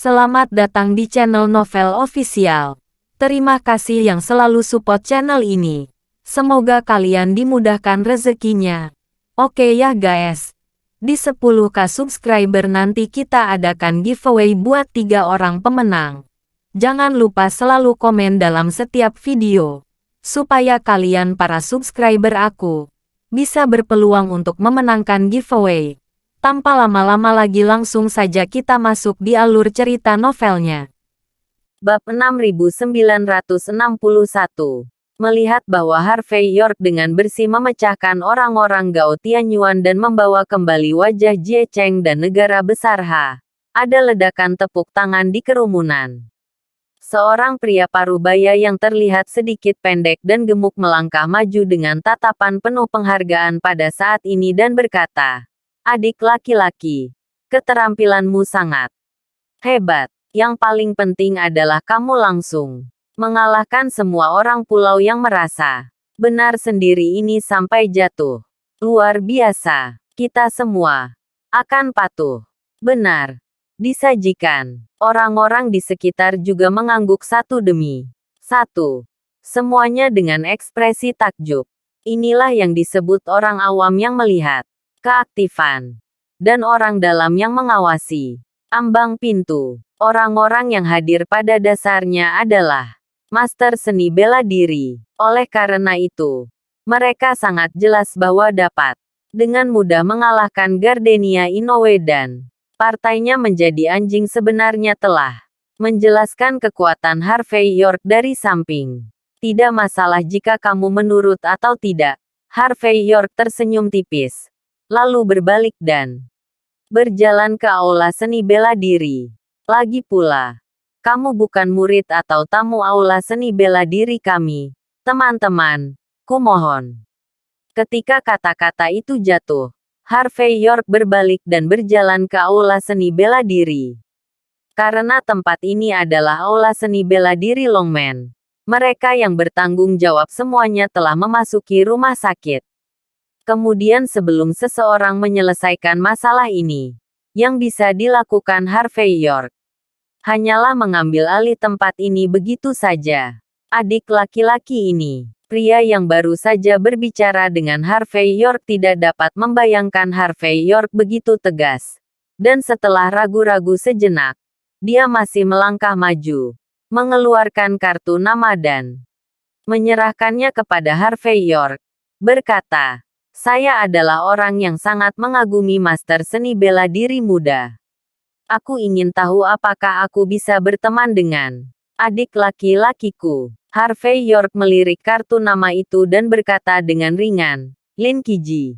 Selamat datang di channel Novel Official. Terima kasih yang selalu support channel ini. Semoga kalian dimudahkan rezekinya. Oke ya guys. Di 10k subscriber nanti kita adakan giveaway buat 3 orang pemenang. Jangan lupa selalu komen dalam setiap video. Supaya kalian para subscriber aku bisa berpeluang untuk memenangkan giveaway. Tanpa lama-lama lagi langsung saja kita masuk di alur cerita novelnya. Bab 6961. Melihat bahwa Harvey York dengan bersih memecahkan orang-orang Gao Tianyuan dan membawa kembali wajah Jie Cheng dan negara besar Ha. Ada ledakan tepuk tangan di kerumunan. Seorang pria parubaya yang terlihat sedikit pendek dan gemuk melangkah maju dengan tatapan penuh penghargaan pada saat ini dan berkata, "Adik laki-laki, keterampilanmu sangat hebat. Yang paling penting adalah kamu langsung mengalahkan semua orang pulau yang merasa benar sendiri ini sampai jatuh. Luar biasa. Kita semua akan patuh." Benar. Disajikan. Orang-orang di sekitar juga mengangguk satu demi satu. Semuanya dengan ekspresi takjub. Inilah yang disebut orang awam yang melihat keaktifan dan orang dalam yang mengawasi ambang pintu. Orang-orang yang hadir pada dasarnya adalah master seni bela diri. Oleh karena itu, mereka sangat jelas bahwa dapat dengan mudah mengalahkan Gardenia Inoue dan partainya menjadi anjing sebenarnya telah menjelaskan kekuatan Harvey York dari samping. Tidak masalah jika kamu menurut atau tidak. Harvey York tersenyum tipis, lalu berbalik dan berjalan ke aula seni bela diri. Lagi pula, kamu bukan murid atau tamu aula seni bela diri kami, teman-teman. Kumohon. Ketika kata-kata itu jatuh, Harvey York berbalik dan berjalan ke aula seni bela diri. Karena tempat ini adalah aula seni bela diri Longmen, mereka yang bertanggung jawab semuanya telah memasuki rumah sakit. Kemudian sebelum seseorang menyelesaikan masalah ini, yang bisa dilakukan Harvey York hanyalah mengambil alih tempat ini begitu saja. Adik laki-laki ini, pria yang baru saja berbicara dengan Harvey York tidak dapat membayangkan Harvey York begitu tegas. Dan setelah ragu-ragu sejenak, dia masih melangkah maju, mengeluarkan kartu nama dan menyerahkannya kepada Harvey York. Berkata, "Saya adalah orang yang sangat mengagumi master seni bela diri muda. Aku ingin tahu apakah aku bisa berteman dengan adik laki-lakiku." Harvey York melirik kartu nama itu dan berkata dengan ringan, "Lin Qiji.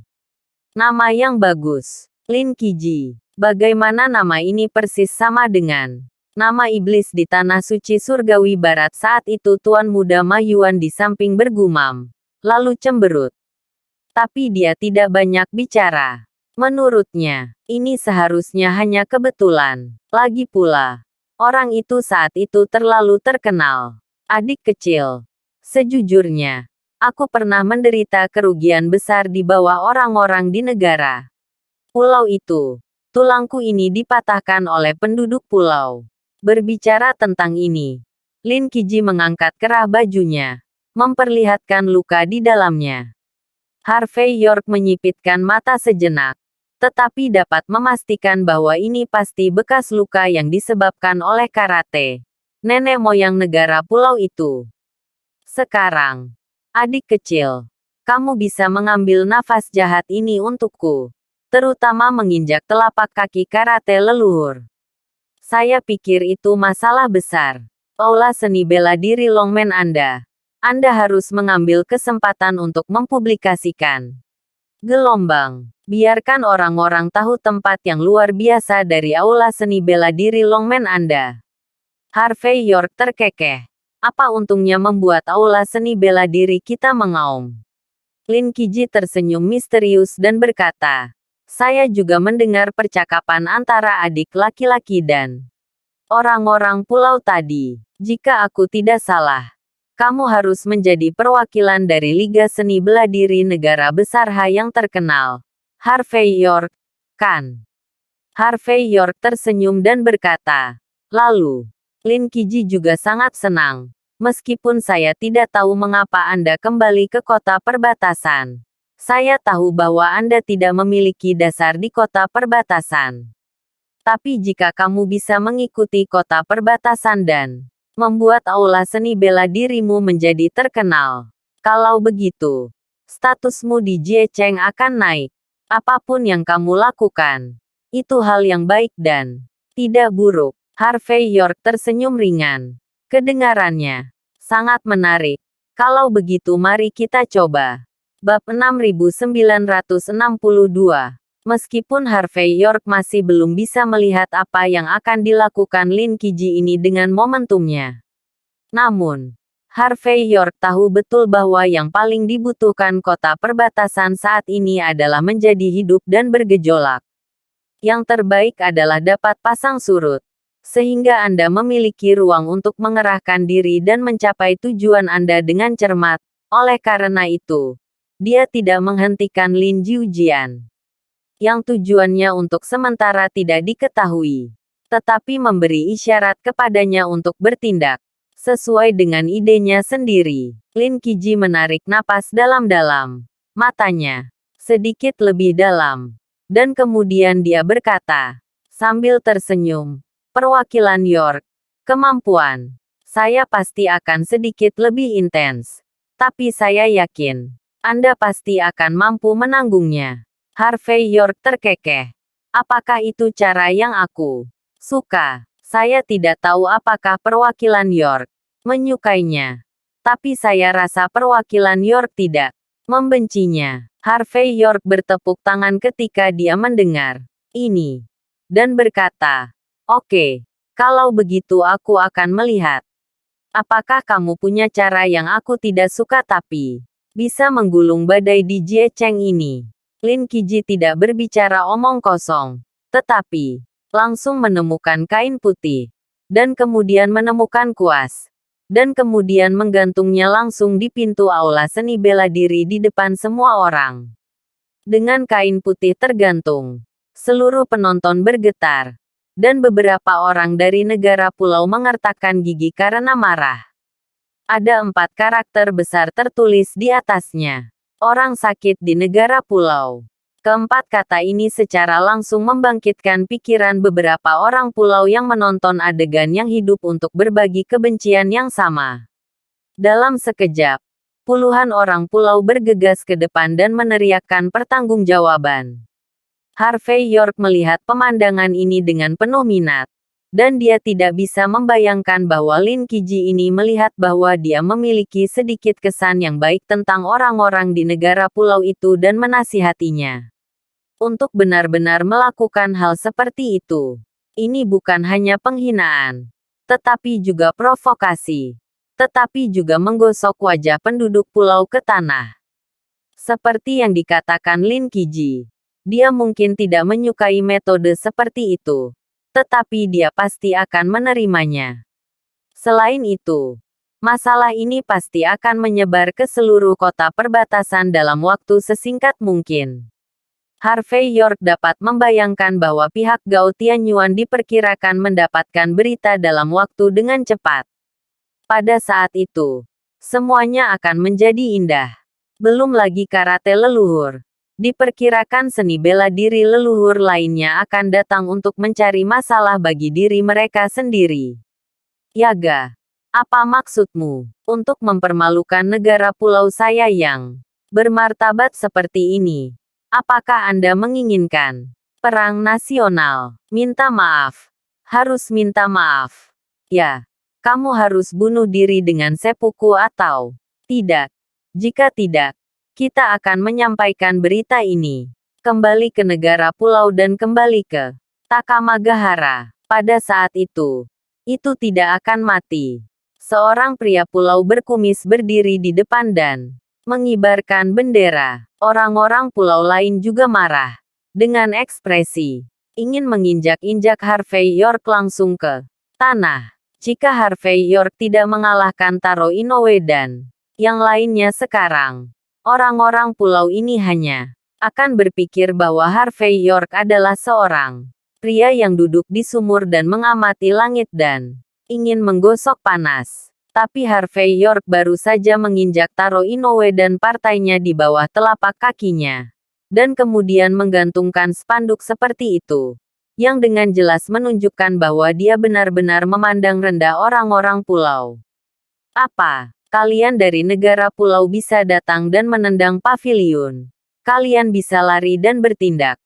Nama yang bagus. Lin Qiji. Bagaimana nama ini persis sama dengan nama iblis di tanah suci surgawi barat?" Saat itu Tuan Muda Ma Yuan di samping bergumam, lalu cemberut. Tapi dia tidak banyak bicara. Menurutnya, ini seharusnya hanya kebetulan. Lagi pula, orang itu saat itu terlalu terkenal. Adik kecil, sejujurnya, aku pernah menderita kerugian besar di bawah orang-orang di negara pulau itu. Tulangku ini dipatahkan oleh penduduk pulau. Berbicara tentang ini, Lin Qiji mengangkat kerah bajunya, memperlihatkan luka di dalamnya. Harvey York menyipitkan mata sejenak, tetapi dapat memastikan bahwa ini pasti bekas luka yang disebabkan oleh karate nenek moyang negara pulau itu. Sekarang, adik kecil, kamu bisa mengambil nafas jahat ini untukku, terutama menginjak telapak kaki karate leluhur. Saya pikir itu masalah besar. Aula seni bela diri Longmen Anda harus mengambil kesempatan untuk mempublikasikan gelombang. Biarkan orang-orang tahu tempat yang luar biasa dari aula seni bela diri Longmen Anda. Harvey York terkekeh. Apa untungnya membuat aula seni bela diri kita mengaum? Lin Qiji tersenyum misterius dan berkata, "Saya juga mendengar percakapan antara adik laki-laki dan orang-orang pulau tadi. Jika aku tidak salah, kamu harus menjadi perwakilan dari Liga Seni Bela Diri negara besar Ha yang terkenal. Harvey York, kan?" Harvey York tersenyum dan berkata, Lalu, Lin Qiji juga sangat senang. Meskipun saya tidak tahu mengapa Anda kembali ke kota perbatasan. Saya tahu bahwa Anda tidak memiliki dasar di kota perbatasan. Tapi jika kamu bisa mengikuti kota perbatasan dan membuat aula seni bela dirimu menjadi terkenal, kalau begitu, statusmu di Jiecheng akan naik. Apapun yang kamu lakukan, itu hal yang baik dan tidak buruk. Harvey York tersenyum ringan. Kedengarannya sangat menarik. Kalau begitu mari kita coba. Bab 6962. Meskipun Harvey York masih belum bisa melihat apa yang akan dilakukan Lin Qiji ini dengan momentumnya. Namun, Harvey York tahu betul bahwa yang paling dibutuhkan kota perbatasan saat ini adalah menjadi hidup dan bergejolak. Yang terbaik adalah dapat pasang surut. Sehingga Anda memiliki ruang untuk mengerahkan diri dan mencapai tujuan Anda dengan cermat. Oleh karena itu, dia tidak menghentikan Lin Jiujian, yang tujuannya untuk sementara tidak diketahui, tetapi memberi isyarat kepadanya untuk bertindak sesuai dengan idenya sendiri. Lin Qiji menarik napas dalam-dalam, matanya sedikit lebih dalam, dan kemudian dia berkata, sambil tersenyum, "Perwakilan York, kemampuan saya pasti akan sedikit lebih intens, tapi saya yakin Anda pasti akan mampu menanggungnya." Harvey York terkekeh. Apakah itu cara yang aku suka? Saya tidak tahu apakah perwakilan York menyukainya, tapi saya rasa perwakilan York tidak membencinya. Harvey York bertepuk tangan ketika dia mendengar ini, dan berkata, "Oke, kalau begitu aku akan melihat. Apakah kamu punya cara yang aku tidak suka tapi bisa menggulung badai di Jiecheng ini?" Lin Qiji tidak berbicara omong kosong, tetapi langsung menemukan kain putih, dan kemudian menemukan kuas, dan kemudian menggantungnya langsung di pintu aula seni bela diri di depan semua orang. Dengan kain putih tergantung, seluruh penonton bergetar, dan beberapa orang dari negara pulau mengertakkan gigi karena marah. Ada 4 karakter besar tertulis di atasnya. Orang sakit di negara pulau. Keempat kata ini secara langsung membangkitkan pikiran beberapa orang pulau yang menonton adegan yang hidup untuk berbagi kebencian yang sama. Dalam sekejap, puluhan orang pulau bergegas ke depan dan meneriakkan pertanggungjawaban. Harvey York melihat pemandangan ini dengan penuh minat, dan dia tidak bisa membayangkan bahwa Lin Qiji ini melihat bahwa dia memiliki sedikit kesan yang baik tentang orang-orang di negara pulau itu dan menasihatinya untuk benar-benar melakukan hal seperti itu. Ini bukan hanya penghinaan, tetapi juga provokasi, tetapi juga menggosok wajah penduduk pulau ke tanah. Seperti yang dikatakan Lin Qiji, dia mungkin tidak menyukai metode seperti itu, tetapi dia pasti akan menerimanya. Selain itu, masalah ini pasti akan menyebar ke seluruh kota perbatasan dalam waktu sesingkat mungkin. Harvey York dapat membayangkan bahwa pihak Gao Tianyuan diperkirakan mendapatkan berita dalam waktu dengan cepat. Pada saat itu, semuanya akan menjadi indah. Belum lagi karate leluhur. Diperkirakan seni bela diri leluhur lainnya akan datang untuk mencari masalah bagi diri mereka sendiri. Yaga, apa maksudmu untuk mempermalukan negara pulau saya yang bermartabat seperti ini? Apakah Anda menginginkan perang nasional? Minta maaf. Harus minta maaf. Ya, kamu harus bunuh diri dengan seppuku atau tidak. Jika tidak, kita akan menyampaikan berita ini kembali ke negara pulau dan kembali ke Takamagahara. Pada saat itu tidak akan mati. Seorang pria pulau berkumis berdiri di depan dan mengibarkan bendera. Orang-orang pulau lain juga marah. Dengan ekspresi ingin menginjak-injak Harvey York langsung ke tanah. Jika Harvey York tidak mengalahkan Taro Inoue dan yang lainnya sekarang, orang-orang pulau ini hanya akan berpikir bahwa Harvey York adalah seorang Pria yang duduk di sumur dan mengamati langit dan ingin menggosok panas. Tapi Harvey York baru saja menginjak Taro Inoue dan partainya di bawah telapak kakinya. Dan kemudian menggantungkan spanduk seperti itu. Yang dengan jelas menunjukkan bahwa dia benar-benar memandang rendah orang-orang pulau. Apa? Kalian dari negara pulau bisa datang dan menendang paviliun. Kalian bisa lari dan bertindak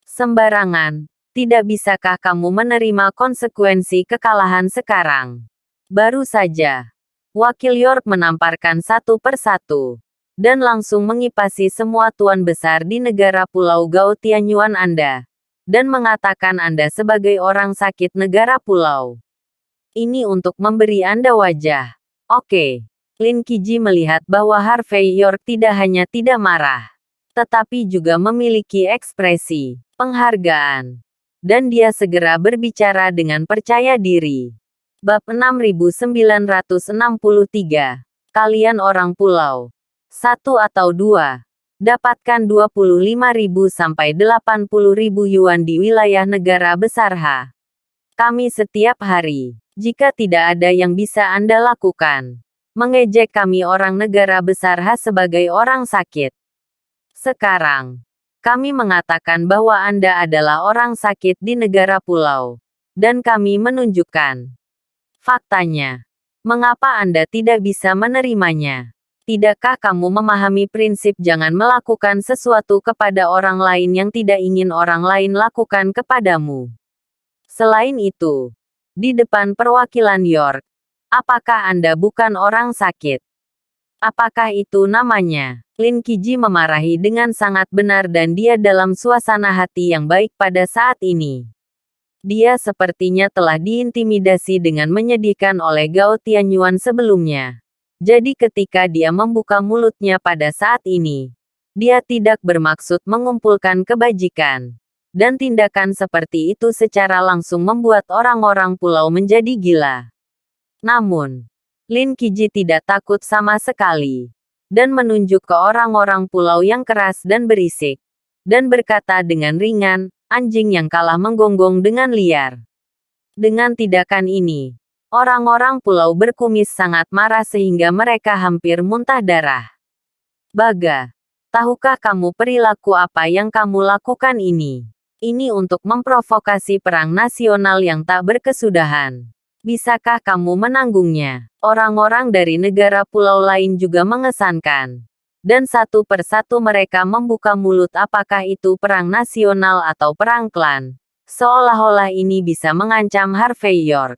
sembarangan. Tidak bisakah kamu menerima konsekuensi kekalahan sekarang? Baru saja. Wakil York menamparkan satu persatu. Dan langsung mengipasi semua tuan besar di negara pulau Gao Tianyuan Anda. Dan mengatakan Anda sebagai orang sakit negara pulau. Ini untuk memberi Anda wajah. Oke. Lin Qiji melihat bahwa Harvey York tidak hanya tidak marah. Tetapi juga memiliki ekspresi penghargaan. Dan dia segera berbicara dengan percaya diri. Bab 6963. Kalian orang pulau. 1 atau 2. Dapatkan 25.000 sampai 80.000 yuan di wilayah negara besar H. Kami setiap hari. Jika tidak ada yang bisa Anda lakukan. Mengejek kami orang negara besar H sebagai orang sakit. Sekarang. Kami mengatakan bahwa Anda adalah orang sakit di negara pulau. Dan kami menunjukkan faktanya. Mengapa Anda tidak bisa menerimanya? Tidakkah kamu memahami prinsip jangan melakukan sesuatu kepada orang lain yang tidak ingin orang lain lakukan kepadamu? Selain itu, di depan perwakilan York, apakah Anda bukan orang sakit? Apakah itu namanya? Lin Qiji memarahi dengan sangat benar dan dia dalam suasana hati yang baik pada saat ini. Dia sepertinya telah diintimidasi dengan menyedihkan oleh Gao Tianyuan sebelumnya. Jadi ketika dia membuka mulutnya pada saat ini, dia tidak bermaksud mengumpulkan kebajikan. Dan tindakan seperti itu secara langsung membuat orang-orang pulau menjadi gila. Namun, Lin Qiji tidak takut sama sekali. Dan menunjuk ke orang-orang pulau yang keras dan berisik. Dan berkata dengan ringan, anjing yang kalah menggonggong dengan liar. Dengan tindakan ini, orang-orang pulau berkumis sangat marah sehingga mereka hampir muntah darah. Baga, tahukah kamu perilaku apa yang kamu lakukan ini? Ini untuk memprovokasi perang nasional yang tak berkesudahan. Bisakah kamu menanggungnya? Orang-orang dari negara pulau lain juga mengesankan. Dan satu persatu mereka membuka mulut apakah itu perang nasional atau perang klan. Seolah-olah ini bisa mengancam Harvey York.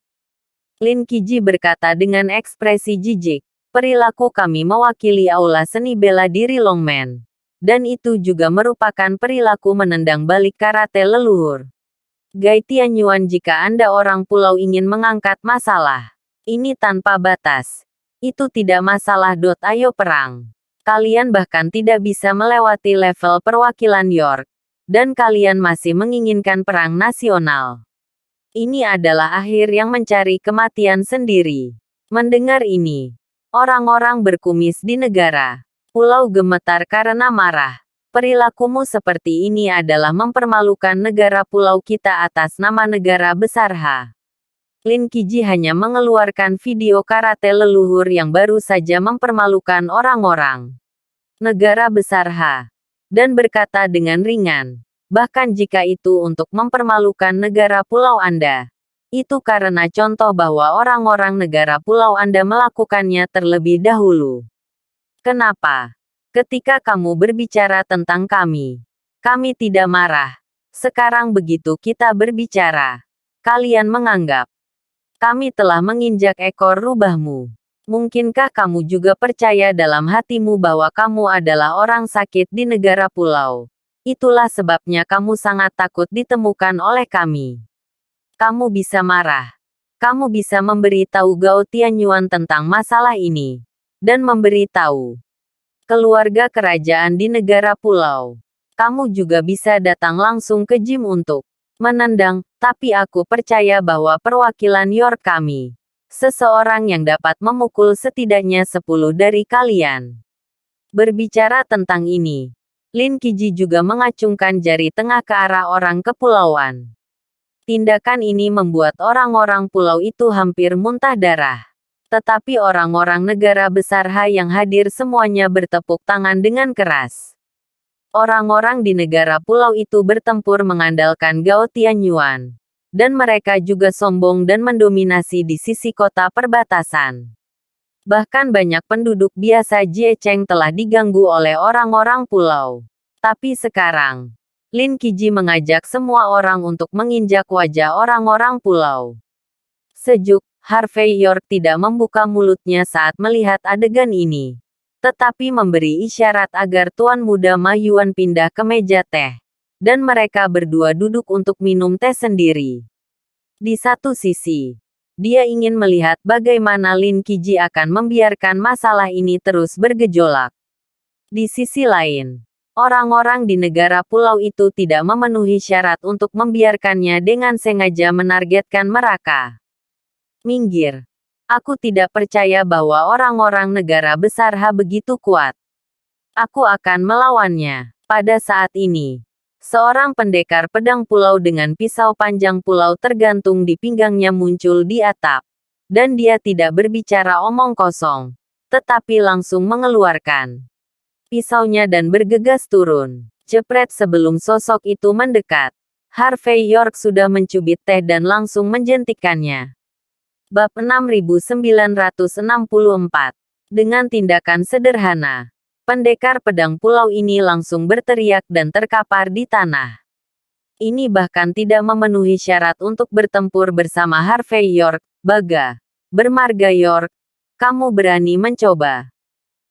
Lin Qiji berkata dengan ekspresi jijik. Perilaku kami mewakili aula seni bela diri Longmen. Dan itu juga merupakan perilaku menendang balik karate leluhur. Gai Tianyuan jika Anda orang pulau ingin mengangkat masalah ini tanpa batas. Itu tidak masalah. Ayo perang. Kalian bahkan tidak bisa melewati level perwakilan York. Dan kalian masih menginginkan perang nasional. Ini adalah akhir yang mencari kematian sendiri. Mendengar ini, orang-orang berkumis di negara pulau gemetar karena marah. Perilakumu seperti ini adalah mempermalukan negara pulau kita atas nama negara besar H. Lin Qiji hanya mengeluarkan video karate leluhur yang baru saja mempermalukan orang-orang negara besar H. Dan berkata dengan ringan, bahkan jika itu untuk mempermalukan negara pulau Anda. Itu karena contoh bahwa orang-orang negara pulau Anda melakukannya terlebih dahulu. Kenapa? Ketika kamu berbicara tentang kami tidak marah. Sekarang begitu kita berbicara, kalian menganggap kami telah menginjak ekor rubahmu. Mungkinkah kamu juga percaya dalam hatimu bahwa kamu adalah orang sakit di negara pulau? Itulah sebabnya kamu sangat takut ditemukan oleh kami. Kamu bisa marah. Kamu bisa memberitahu Gao Tianyuan tentang masalah ini. Dan memberitahu keluarga kerajaan di negara pulau. Kamu juga bisa datang langsung ke gym untuk menendang, tapi aku percaya bahwa perwakilan York kami. Seseorang yang dapat memukul setidaknya 10 dari kalian. Berbicara tentang ini, Lin Qiji juga mengacungkan jari tengah ke arah orang kepulauan. Tindakan ini membuat orang-orang pulau itu hampir muntah darah. Tetapi orang-orang negara besar Ha yang hadir semuanya bertepuk tangan dengan keras. Orang-orang di negara pulau itu bertempur mengandalkan Gao Tianyuan. Dan mereka juga sombong dan mendominasi di sisi kota perbatasan. Bahkan banyak penduduk biasa Jiecheng telah diganggu oleh orang-orang pulau. Tapi sekarang, Lin Qiji mengajak semua orang untuk menginjak wajah orang-orang pulau. Sejuk, Harvey York tidak membuka mulutnya saat melihat adegan ini. Tetapi memberi isyarat agar Tuan Muda Ma Yuan pindah ke meja teh. Dan mereka berdua duduk untuk minum teh sendiri. Di satu sisi, dia ingin melihat bagaimana Lin Qiji akan membiarkan masalah ini terus bergejolak. Di sisi lain, orang-orang di negara pulau itu tidak memenuhi syarat untuk membiarkannya dengan sengaja menargetkan mereka. Minggir. Aku tidak percaya bahwa orang-orang negara besar Ha begitu kuat. Aku akan melawannya. Pada saat ini, seorang pendekar pedang pulau dengan pisau panjang pulau tergantung di pinggangnya muncul di atap. Dan dia tidak berbicara omong kosong, tetapi langsung mengeluarkan pisaunya dan bergegas turun. Jepret sebelum sosok itu mendekat. Harvey York sudah mencubit teh dan langsung menjentikannya. Bab 6964. Dengan tindakan sederhana, pendekar pedang pulau ini langsung berteriak dan terkapar di tanah. Ini bahkan tidak memenuhi syarat untuk bertempur bersama Harvey York. Baga, bermarga York, kamu berani mencoba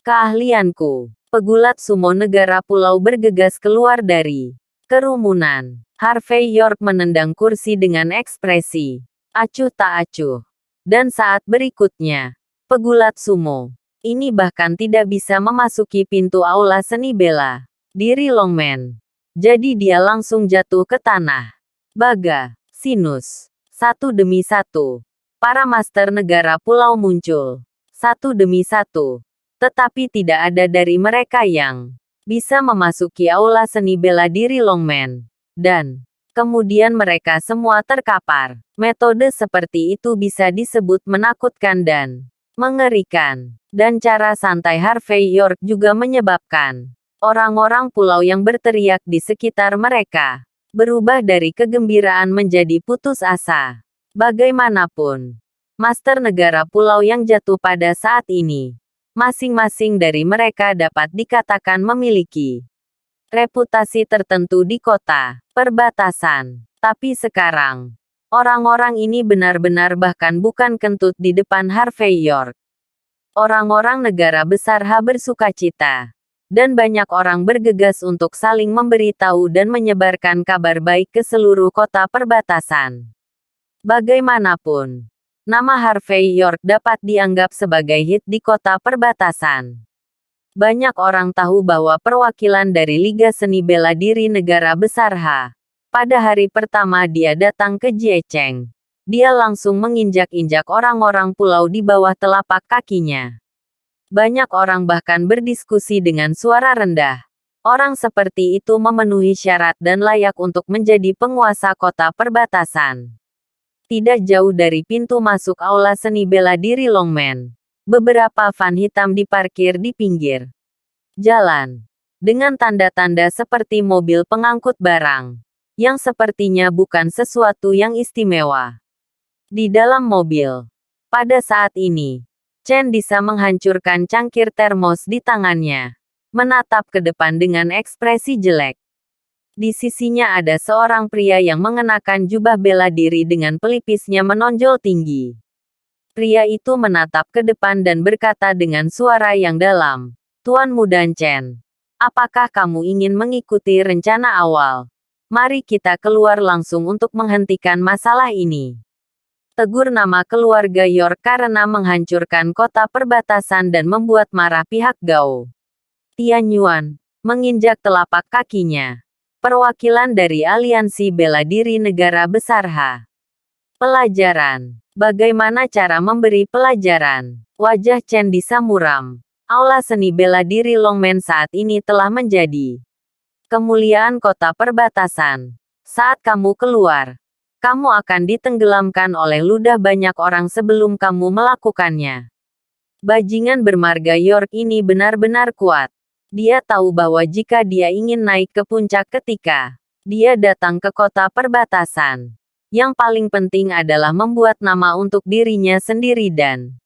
keahlianku. Pegulat sumo negara pulau bergegas keluar dari kerumunan. Harvey York menendang kursi dengan ekspresi acuh tak acuh. Dan saat berikutnya, pegulat sumo ini bahkan tidak bisa memasuki pintu aula seni bela diri Longmen. Jadi dia langsung jatuh ke tanah. Baga, Sinus. Satu demi satu. Para master negara pulau muncul. Satu demi satu. Tetapi tidak ada dari mereka yang bisa memasuki aula seni bela diri Longmen. Dan kemudian mereka semua terkapar. Metode seperti itu bisa disebut menakutkan dan mengerikan. Dan cara santai Harvey York juga menyebabkan orang-orang pulau yang berteriak di sekitar mereka berubah dari kegembiraan menjadi putus asa. Bagaimanapun, master negara pulau yang jatuh pada saat ini, masing-masing dari mereka dapat dikatakan memiliki reputasi tertentu di kota perbatasan. Tapi sekarang, orang-orang ini benar-benar bahkan bukan kentut di depan Harvey York. Orang-orang negara besar Ha bersukacita. Dan banyak orang bergegas untuk saling memberitahu dan menyebarkan kabar baik ke seluruh kota perbatasan. Bagaimanapun, nama Harvey York dapat dianggap sebagai hit di kota perbatasan. Banyak orang tahu bahwa perwakilan dari Liga Seni Bela Diri Negara Besar Ha. Pada hari pertama dia datang ke Jiecheng, dia langsung menginjak-injak orang-orang pulau di bawah telapak kakinya. Banyak orang bahkan berdiskusi dengan suara rendah. Orang seperti itu memenuhi syarat dan layak untuk menjadi penguasa kota perbatasan. Tidak jauh dari pintu masuk aula seni bela diri Longmen, beberapa van hitam diparkir di pinggir jalan. Dengan tanda-tanda seperti mobil pengangkut barang. Yang sepertinya bukan sesuatu yang istimewa. Di dalam mobil. Pada saat ini, Chen bisa menghancurkan cangkir termos di tangannya. Menatap ke depan dengan ekspresi jelek. Di sisinya ada seorang pria yang mengenakan jubah bela diri dengan pelipisnya menonjol tinggi. Pria itu menatap ke depan dan berkata dengan suara yang dalam, "Tuan Muda Chen, apakah kamu ingin mengikuti rencana awal? Mari kita keluar langsung untuk menghentikan masalah ini." Tegur nama keluarga York karena menghancurkan kota perbatasan dan membuat marah pihak Gao Tianyuan, menginjak telapak kakinya. Perwakilan dari aliansi bela diri negara besar Ha. Pelajaran. Bagaimana cara memberi pelajaran? Wajah Chen Disa muram. Aula seni bela diri Longmen saat ini telah menjadi kemuliaan kota perbatasan. Saat kamu keluar, Kamu akan ditenggelamkan oleh ludah banyak orang sebelum kamu melakukannya. Bajingan bermarga York ini benar-benar kuat. Dia tahu bahwa jika dia ingin naik ke puncak ketika dia datang ke kota perbatasan, yang paling penting adalah membuat nama untuk dirinya sendiri dan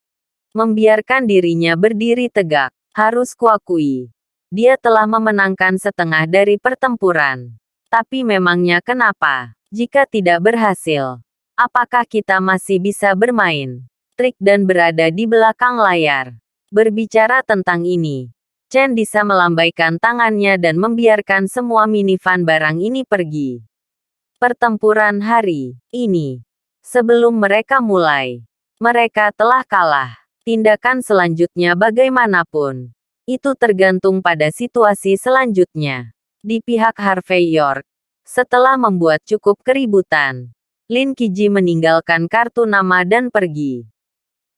membiarkan dirinya berdiri tegak. Harus kuakui, dia telah memenangkan setengah dari pertempuran. Tapi memangnya kenapa? Jika tidak berhasil, apakah kita masih bisa bermain trik dan berada di belakang layar? Berbicara tentang ini, Chen bisa melambaikan tangannya dan membiarkan semua minivan barang ini pergi. Pertempuran hari ini, sebelum mereka mulai, mereka telah kalah. Tindakan selanjutnya bagaimanapun, itu tergantung pada situasi selanjutnya. Di pihak Harvey York, setelah membuat cukup keributan, Lin Qiji meninggalkan kartu nama dan pergi.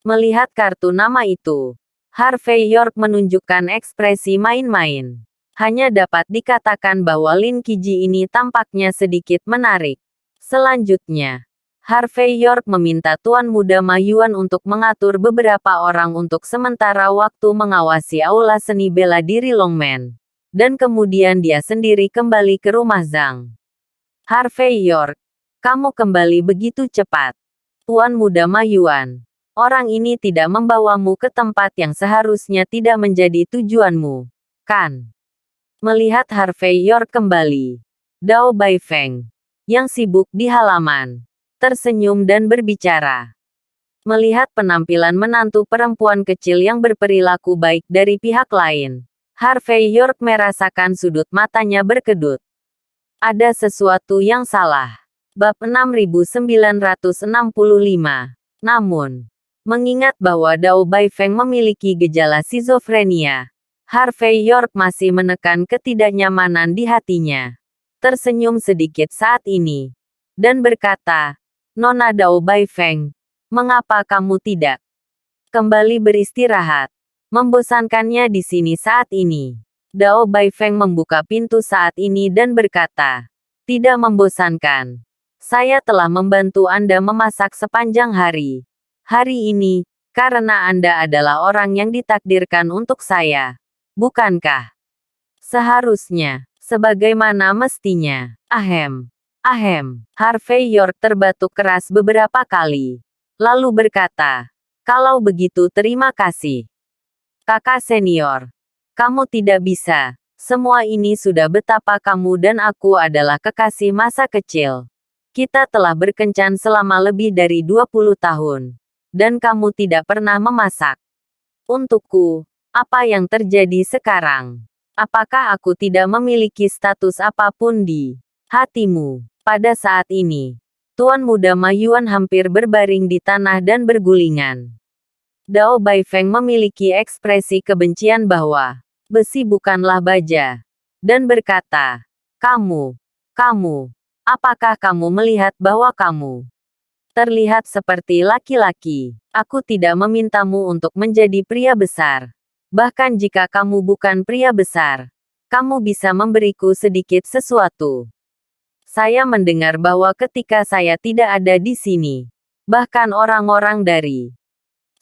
Melihat kartu nama itu, Harvey York menunjukkan ekspresi main-main. Hanya dapat dikatakan bahwa Lin Qiji ini tampaknya sedikit menarik. Selanjutnya, Harvey York meminta Tuan Muda Ma Yuan untuk mengatur beberapa orang untuk sementara waktu mengawasi aula seni bela diri Longmen. Dan kemudian dia sendiri kembali ke rumah Zhang. Harvey York, kamu kembali begitu cepat. Tuan Muda Ma Yuan, orang ini tidak membawamu ke tempat yang seharusnya tidak menjadi tujuanmu, kan? Melihat Harvey York kembali, Dao Baifeng, yang sibuk di halaman, tersenyum dan berbicara. Melihat penampilan menantu perempuan kecil yang berperilaku baik dari pihak lain, Harvey York merasakan sudut matanya berkedut. Ada sesuatu yang salah. Bab 6965. Namun, mengingat bahwa Dao Baifeng memiliki gejala skizofrenia, Harvey York masih menekan ketidaknyamanan di hatinya. Tersenyum sedikit saat ini, dan berkata, Nona Dao Baifeng, mengapa kamu tidak kembali beristirahat? Membosankannya di sini saat ini. Dao Baifeng membuka pintu saat ini dan berkata, tidak membosankan. Saya telah membantu Anda memasak sepanjang hari. Hari ini, karena Anda adalah orang yang ditakdirkan untuk saya. Bukankah? Seharusnya, sebagaimana mestinya. Ahem. Ahem. Harvey York terbatuk keras beberapa kali. Lalu berkata, kalau begitu terima kasih. Kakak senior. Kamu tidak bisa. Semua ini sudah betapa kamu dan aku adalah kekasih masa kecil. Kita telah berkencan selama lebih dari 20 tahun. Dan kamu tidak pernah memasak. Untukku, apa yang terjadi sekarang? Apakah aku tidak memiliki status apapun di hatimu? Pada saat ini, Tuan Muda Ma Yuan hampir berbaring di tanah dan bergulingan. Dao Baifeng memiliki ekspresi kebencian bahwa besi bukanlah baja, dan berkata, kamu, apakah kamu melihat bahwa kamu terlihat seperti laki-laki? Aku tidak memintamu untuk menjadi pria besar. Bahkan jika kamu bukan pria besar, kamu bisa memberiku sedikit sesuatu. Saya mendengar bahwa ketika saya tidak ada di sini, bahkan orang-orang dari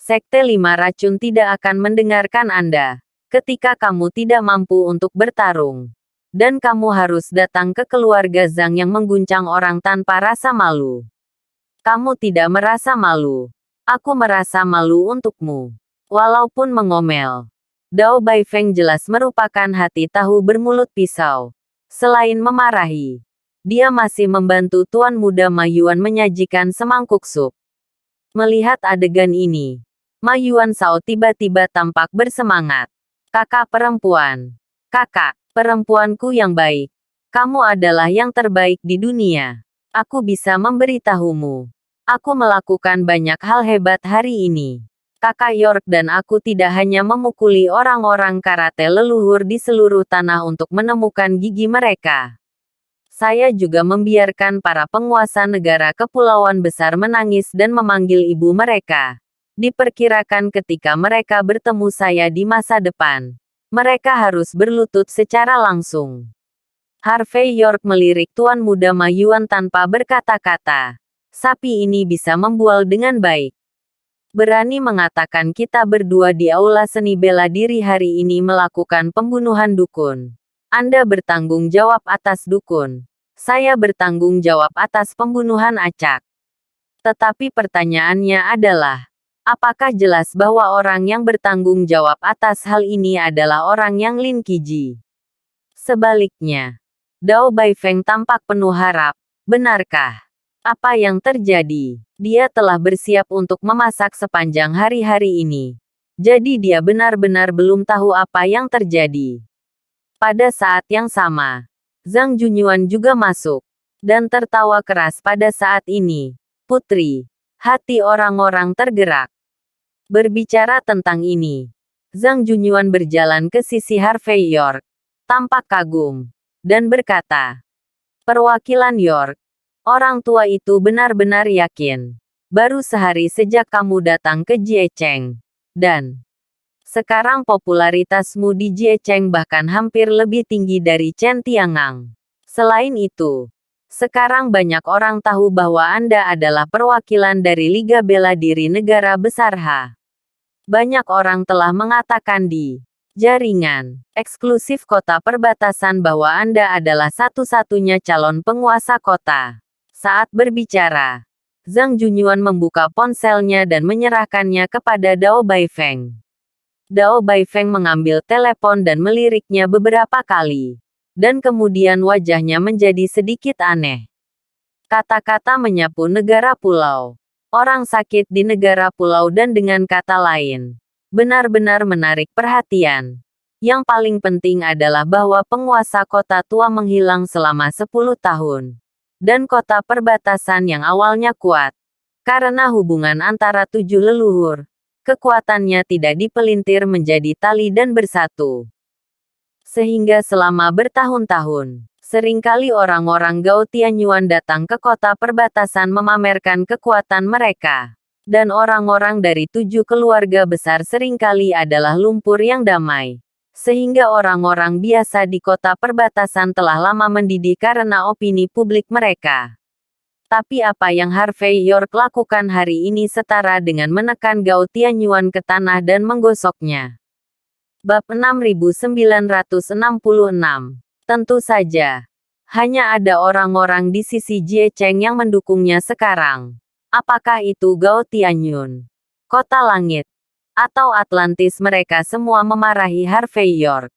Sekte Lima Racun tidak akan mendengarkan Anda. Ketika kamu tidak mampu untuk bertarung, dan kamu harus datang ke keluarga Zhang yang mengguncang orang tanpa rasa malu. Kamu tidak merasa malu. Aku merasa malu untukmu. Walaupun mengomel, Dao Baifeng jelas merupakan hati tahu bermulut pisau. Selain memarahi, dia masih membantu Tuan Muda Ma Yuan menyajikan semangkuk sup. Melihat adegan ini, Ma Yuan Sao tiba-tiba tampak bersemangat. Kakak perempuan. Kakak perempuanku yang baik. Kamu adalah yang terbaik di dunia. Aku bisa memberitahumu. Aku melakukan banyak hal hebat hari ini. Kakak York dan aku tidak hanya memukuli orang-orang karate leluhur di seluruh tanah untuk menemukan gigi mereka. Saya juga membiarkan para penguasa negara kepulauan besar menangis dan memanggil ibu mereka. Diperkirakan ketika mereka bertemu saya di masa depan, mereka harus berlutut secara langsung. Harvey York melirik Tuan Muda Ma Yuan tanpa berkata-kata. Sapi ini bisa membual dengan baik. Berani mengatakan kita berdua di aula seni bela diri hari ini melakukan pembunuhan dukun. Anda bertanggung jawab atas dukun. Saya bertanggung jawab atas pembunuhan acak. Tetapi pertanyaannya adalah, apakah jelas bahwa orang yang bertanggung jawab atas hal ini adalah orang yang Lin Qiji? Sebaliknya, Dao Baifeng tampak penuh harap. Benarkah? Apa yang terjadi? Dia telah bersiap untuk memasak sepanjang hari-hari ini. Jadi dia benar-benar belum tahu apa yang terjadi. Pada saat yang sama, Zhang Junyuan juga masuk. Dan tertawa keras pada saat ini. Putri, hati orang-orang tergerak. Berbicara tentang ini, Zhang Junyuan berjalan ke sisi Harvey York. Tampak kagum. Dan berkata, perwakilan York. Orang tua itu benar-benar yakin. Baru sehari sejak kamu datang ke Jiecheng. Dan sekarang popularitasmu di Jiecheng bahkan hampir lebih tinggi dari Chen Tiangang. Selain itu, sekarang banyak orang tahu bahwa Anda adalah perwakilan dari Liga Bela Diri Negara Besar H. Banyak orang telah mengatakan di jaringan eksklusif kota perbatasan bahwa Anda adalah satu-satunya calon penguasa kota. Saat berbicara, Zhang Junyuan membuka ponselnya dan menyerahkannya kepada Dao Baifeng. Dao Baifeng mengambil telepon dan meliriknya beberapa kali. Dan kemudian wajahnya menjadi sedikit aneh. Kata-kata menyapu negara pulau. Orang sakit di negara pulau dan dengan kata lain, benar-benar menarik perhatian. Yang paling penting adalah bahwa penguasa kota tua menghilang selama 10 tahun. Dan kota perbatasan yang awalnya kuat. Karena hubungan antara 7 leluhur, kekuatannya tidak dipelintir menjadi tali dan bersatu. Sehingga selama bertahun-tahun, seringkali orang-orang Gao Tianyuan datang ke kota perbatasan memamerkan kekuatan mereka. Dan orang-orang dari 7 keluarga besar seringkali adalah lumpur yang damai. Sehingga orang-orang biasa di kota perbatasan telah lama mendidih karena opini publik mereka. Tapi apa yang Harvey York lakukan hari ini setara dengan menekan Gao Tianyuan ke tanah dan menggosoknya. Bab 6966. Tentu saja, hanya ada orang-orang di sisi Jiecheng yang mendukungnya sekarang. Apakah itu Gao Tianyun, Kota Langit, atau Atlantis? Mereka semua memarahi Harvey York.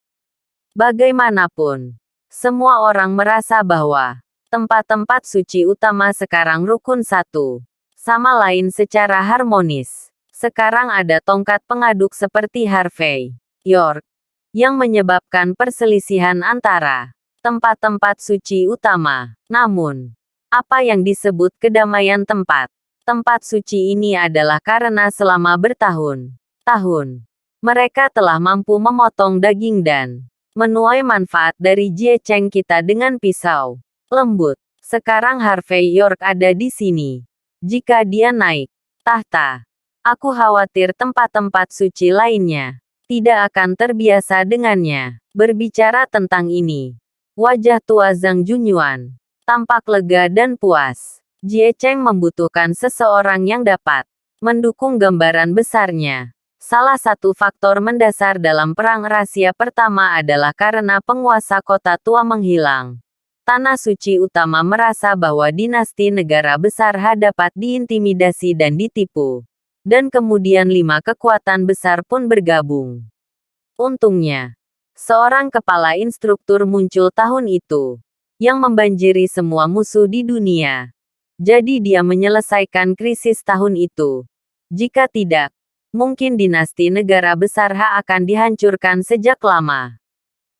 Bagaimanapun, semua orang merasa bahwa tempat-tempat suci utama sekarang rukun satu sama lain secara harmonis. Sekarang ada tongkat pengaduk seperti Harvey York yang menyebabkan perselisihan antara tempat-tempat suci utama. Namun, apa yang disebut kedamaian tempat suci ini adalah karena selama bertahun-tahun mereka telah mampu memotong daging dan menuai manfaat dari Jiecheng kita dengan pisau lembut. Sekarang Harvey York ada di sini. Jika dia naik tahta, aku khawatir tempat-tempat suci lainnya tidak akan terbiasa dengannya. Berbicara tentang ini, wajah tua Zhang Junyuan tampak lega dan puas. Jiecheng membutuhkan seseorang yang dapat mendukung gambaran besarnya. Salah satu faktor mendasar dalam perang rahasia pertama adalah karena penguasa kota tua menghilang. Tanah suci utama merasa bahwa dinasti negara besar H dapat diintimidasi dan ditipu. Dan kemudian 5 kekuatan besar pun bergabung. Untungnya, seorang kepala instruktur muncul tahun itu, yang membanjiri semua musuh di dunia. Jadi dia menyelesaikan krisis tahun itu. Jika tidak, mungkin dinasti negara besar H akan dihancurkan sejak lama.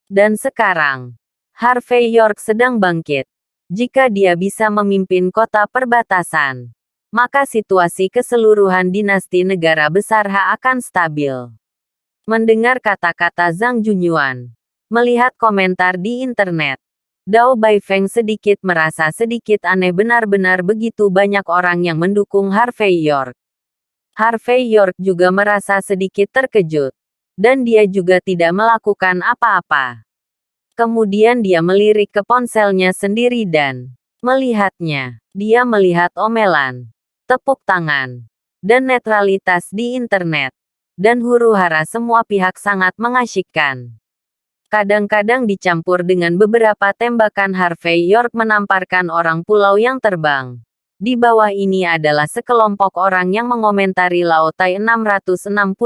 Dan sekarang, Harvey York sedang bangkit. Jika dia bisa memimpin kota perbatasan, maka situasi keseluruhan dinasti negara besar H akan stabil. Mendengar kata-kata Zhang Junyuan, melihat komentar di internet, Dao Baifeng sedikit merasa sedikit aneh. Benar-benar begitu banyak orang yang mendukung Harvey York. Harvey York juga merasa sedikit terkejut. Dan dia juga tidak melakukan apa-apa. Kemudian dia melirik ke ponselnya sendiri dan Melihatnya, dia melihat omelan, tepuk tangan, dan netralitas di internet. Dan huru-hara semua pihak sangat mengasyikkan. Kadang-kadang dicampur dengan beberapa tembakan. Harvey York menamparkan orang pulau yang terbang. Di bawah ini adalah sekelompok orang yang mengomentari Lautai 666.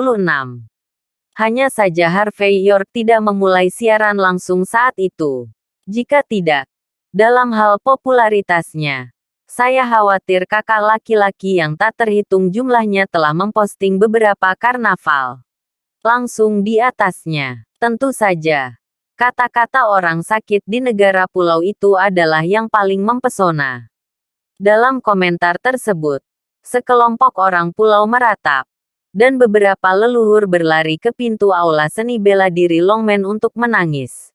Hanya saja Harvey York tidak memulai siaran langsung saat itu. Jika tidak, dalam hal popularitasnya, saya khawatir kakak laki-laki yang tak terhitung jumlahnya telah memposting beberapa karnaval. Langsung di atasnya, tentu saja, kata-kata orang sakit di negara pulau itu adalah yang paling mempesona. Dalam komentar tersebut, sekelompok orang pulau meratap, dan beberapa leluhur berlari ke pintu aula seni bela diri Longmen untuk menangis.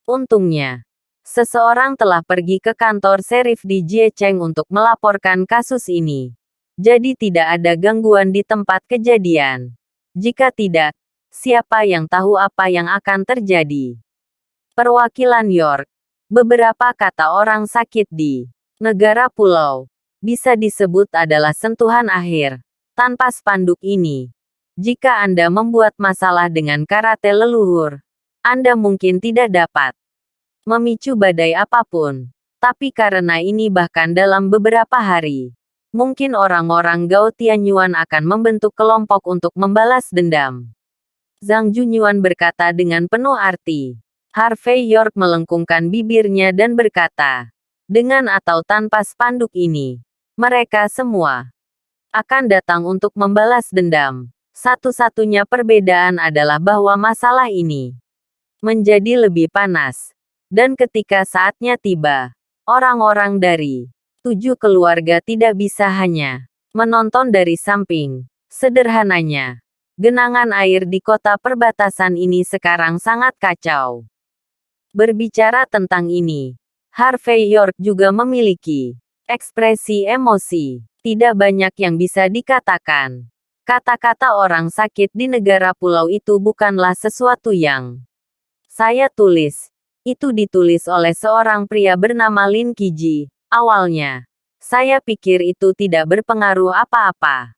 Untungnya, seseorang telah pergi ke kantor serif di Jiecheng untuk melaporkan kasus ini. Jadi tidak ada gangguan di tempat kejadian. Jika tidak, siapa yang tahu apa yang akan terjadi? Perwakilan York. Beberapa kata orang sakit di negara pulau bisa disebut adalah sentuhan akhir. Tanpa spanduk ini, jika Anda membuat masalah dengan karate leluhur, Anda mungkin tidak dapat memicu badai apapun. Tapi karena ini bahkan dalam beberapa hari, mungkin orang-orang Gao Tianyuan akan membentuk kelompok untuk membalas dendam. Zhang Junyuan berkata dengan penuh arti. Harvey York melengkungkan bibirnya dan berkata, dengan atau tanpa spanduk ini, mereka semua akan datang untuk membalas dendam. Satu-satunya perbedaan adalah bahwa masalah ini menjadi lebih panas. Dan ketika saatnya tiba, orang-orang dari 7 keluarga tidak bisa hanya menonton dari samping. Sederhananya, genangan air di kota perbatasan ini sekarang sangat kacau. Berbicara tentang ini, Harvey York juga memiliki ekspresi emosi. Tidak banyak yang bisa dikatakan. Kata-kata orang sakit di negara pulau itu bukanlah sesuatu yang saya tulis. Itu ditulis oleh seorang pria bernama Lin Qiji. Awalnya, saya pikir itu tidak berpengaruh apa-apa.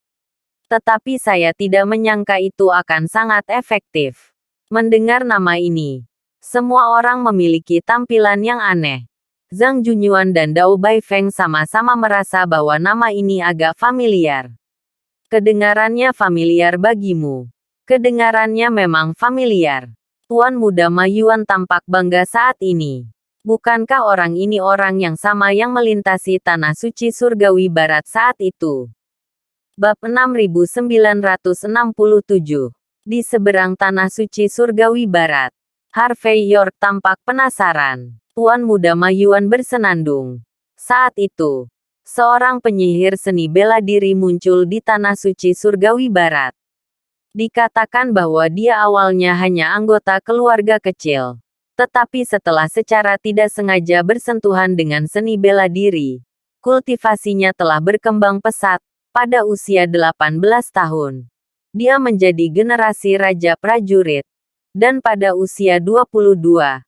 Tetapi saya tidak menyangka itu akan sangat efektif. Mendengar nama ini, semua orang memiliki tampilan yang aneh. Zhang Junyuan dan Dao Baifeng sama-sama merasa bahwa nama ini agak familiar. Kedengarannya familiar bagimu. Kedengarannya memang familiar. Tuan Muda Ma Yuan tampak bangga saat ini. Bukankah orang ini orang yang sama yang melintasi tanah suci surgawi barat saat itu? Bab 6967. Di seberang tanah suci surgawi barat, Harvey York tampak penasaran. Tuan Muda Ma Yuan bersenandung. Saat itu, seorang penyihir seni bela diri muncul di tanah suci surgawi barat. Dikatakan bahwa dia awalnya hanya anggota keluarga kecil. Tetapi setelah secara tidak sengaja bersentuhan dengan seni bela diri, kultivasinya telah berkembang pesat. Pada usia 18 tahun, dia menjadi generasi raja prajurit. Dan pada usia 22,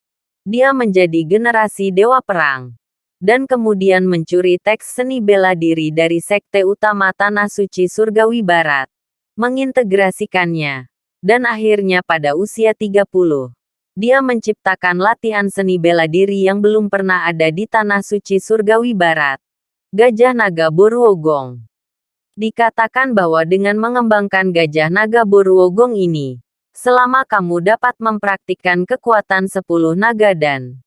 dia menjadi generasi dewa perang. Dan kemudian mencuri teks seni bela diri dari sekte utama Tanah Suci Surgawi Barat, mengintegrasikannya, dan akhirnya pada usia 30, dia menciptakan latihan seni bela diri yang belum pernah ada di Tanah Suci Surgawi Barat, Gajah Naga Boruogong. Dikatakan bahwa dengan mengembangkan Gajah Naga Boruogong ini, selama kamu dapat mempraktikkan kekuatan 10 naga dan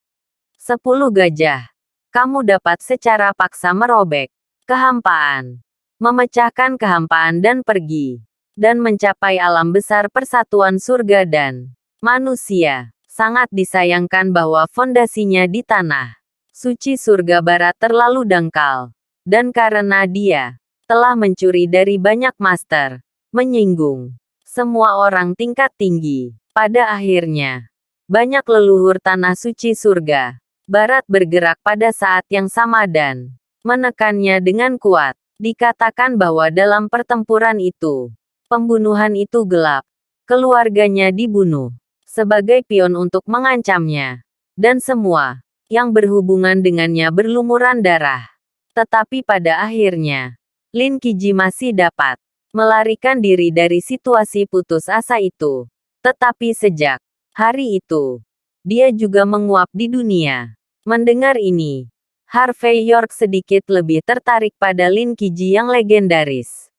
10 gajah, kamu dapat secara paksa merobek kehampaan, memecahkan kehampaan dan pergi, dan mencapai alam besar persatuan surga dan manusia. Sangat disayangkan bahwa fondasinya di tanah suci surga barat terlalu dangkal. Dan karena dia telah mencuri dari banyak master, menyinggung semua orang tingkat tinggi, pada akhirnya, banyak leluhur tanah suci surga barat bergerak pada saat yang sama dan menekannya dengan kuat. Dikatakan bahwa dalam pertempuran itu, pembunuhan itu gelap. Keluarganya dibunuh sebagai pion untuk mengancamnya. Dan semua yang berhubungan dengannya berlumuran darah. Tetapi pada akhirnya, Lin Qiji masih dapat melarikan diri dari situasi putus asa itu. Tetapi sejak hari itu, dia juga menguap di dunia. Mendengar ini, Harvey York sedikit lebih tertarik pada Lin Qiji yang legendaris.